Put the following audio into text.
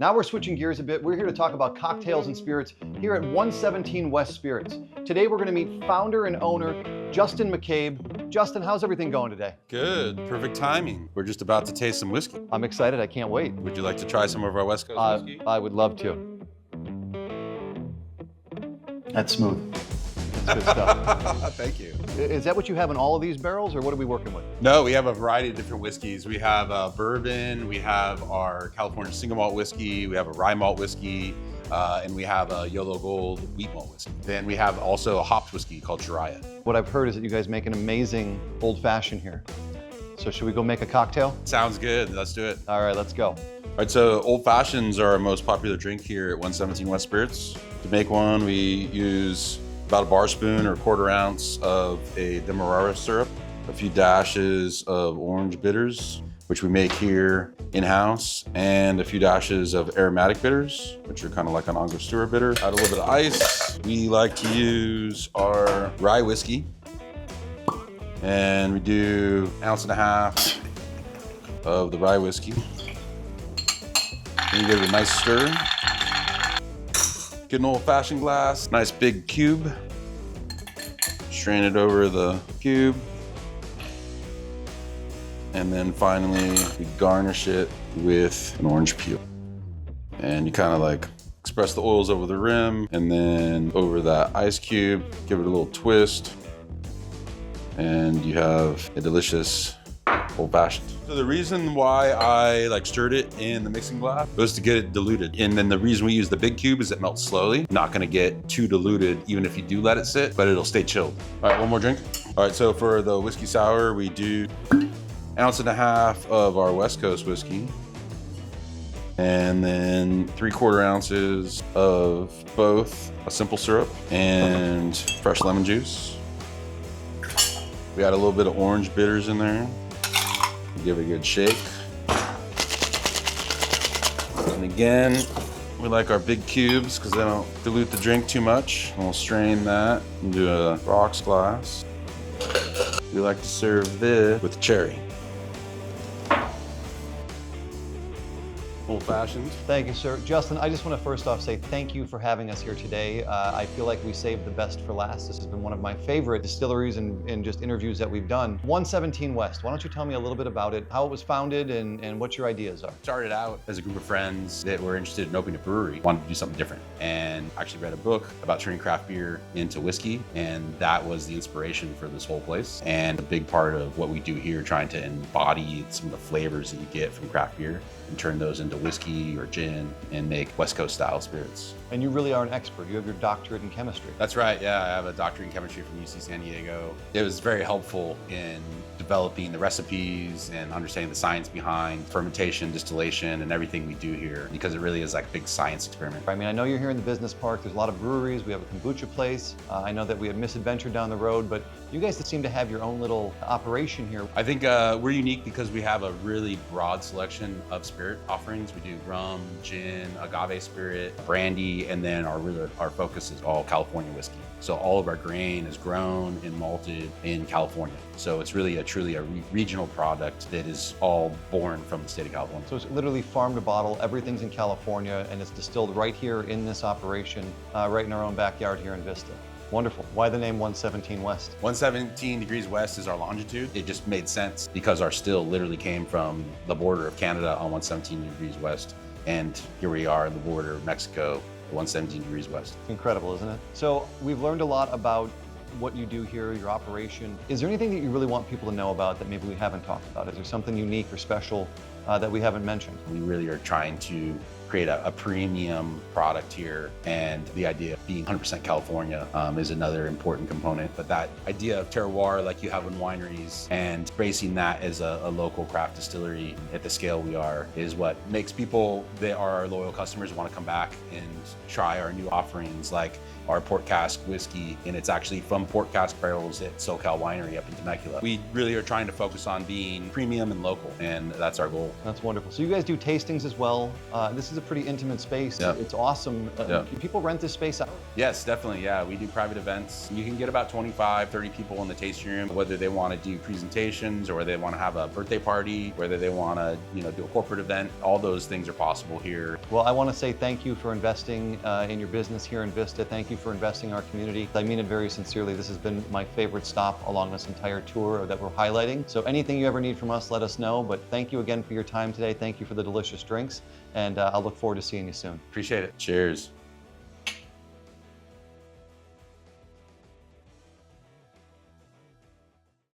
Now we're switching gears a bit. We're here to talk about cocktails and spirits here at 117 West Spirits. Today we're going to meet founder and owner Justin McCabe. Justin, how's everything going today? Good, perfect timing. We're just about to taste some whiskey. I'm excited, I can't wait. Would you like to try some of our West Coast whiskey? I would love to. That's smooth. That's good stuff. Thank you. Is that what you have in all of these barrels, or what are we working with? No, we have a variety of different whiskeys. We have bourbon, we have our California single malt whiskey, we have a rye malt whiskey, and we have a Yolo Gold wheat malt whiskey. Then we have also a hopped whiskey called Jiraiya. What I've heard is that you guys make an amazing old fashioned here. So should we go make a cocktail? Sounds good, let's do it. All right, let's go. All right, so old fashions are our most popular drink here at 117 West Spirits. To make one, we use about a bar spoon or a quarter ounce of a Demerara syrup, a few dashes of orange bitters, which we make here in-house, and a few dashes of aromatic bitters, which are kind of like an Angostura bitter. Add a little bit of ice. We like to use our rye whiskey, and we do 1.5 ounces of the rye whiskey. Then you give it a nice stir. Get an old-fashioned glass, nice big cube. Strain it over the cube. And then finally, we garnish it with an orange peel. And you kind of like express the oils over the rim, and then over that ice cube, give it a little twist. And you have a delicious old-fashioned. So the reason why I stirred it in the mixing glass was to get it diluted. And then the reason we use the big cube is it melts slowly. Not gonna get too diluted even if you do let it sit, but it'll stay chilled. All right, one more drink. All right, so for the whiskey sour, we do 1.5 ounces of our West Coast whiskey. And then 3/4 ounces of both a simple syrup and fresh lemon juice. We add a little bit of orange bitters in there. Give it a good shake. And again, we like our big cubes because they don't dilute the drink too much. And we'll strain that into a rocks glass. We like to serve this with cherry. Old fashioned. Thank you, sir. Justin, I just want to first off say thank you for having us here today. I feel like we saved the best for last. This has been one of my favorite distilleries and just interviews that we've done. 117 West, why don't you tell me a little bit about it, how it was founded, and what your ideas are? Started out as a group of friends that were interested in opening a brewery, wanted to do something different, and actually read a book about turning craft beer into whiskey, and that was the inspiration for this whole place. And a big part of what we do here, trying to embody some of the flavors that you get from craft beer and turn those into whiskey or gin and make West Coast style spirits. And you really are an expert. You have your doctorate in chemistry. That's right, yeah. I have a doctorate in chemistry from UC San Diego. It was very helpful in developing the recipes and understanding the science behind fermentation, distillation, and everything we do here, because it really is like a big science experiment. I mean, I know you're here in the business park. There's a lot of breweries. We have a kombucha place. I know that we have Misadventure down the road, but you guys seem to have your own little operation here. I think we're unique because we have a really broad selection of spirit offerings. We do rum, gin, agave spirit, brandy, and then our focus is all California whiskey. So all of our grain is grown and malted in California. So it's really truly a regional product that is all born from the state of California. So it's literally farm to bottle. Everything's in California, and it's distilled right here in this operation, right in our own backyard here in Vista. Wonderful. Why the name 117 West? 117 degrees west is our longitude. It just made sense because our still literally came from the border of Canada on 117 degrees west. And here we are in the border of Mexico, 117 degrees west. Incredible, isn't it? So we've learned a lot about what you do here, your operation. Is there anything that you really want people to know about that maybe we haven't talked about? Is there something unique or special that we haven't mentioned? We really are trying to create a premium product here, and the idea of being 100% California is another important component. But that idea of terroir like you have in wineries and embracing that as a local craft distillery at the scale we are is what makes people that are our loyal customers want to come back and try our new offerings, like our port cask whiskey, and it's actually from port cask barrels at SoCal Winery up in Temecula. We really are trying to focus on being premium and local, and that's our goal. That's wonderful. So you guys do tastings as well. This is is a pretty intimate space. Yeah. It's awesome. Yeah. Can people rent this space out? Yes, definitely. Yeah, we do private events. You can get about 25, 30 people in the tasting room, whether they want to do presentations or they want to have a birthday party, whether they want to, do a corporate event. All those things are possible here. Well, I want to say thank you for investing in your business here in Vista. Thank you for investing in our community. I mean it very sincerely. This has been my favorite stop along this entire tour that we're highlighting. So anything you ever need from us, let us know. But thank you again for your time today. Thank you for the delicious drinks. And I'll look forward to seeing you soon. Appreciate it. Cheers.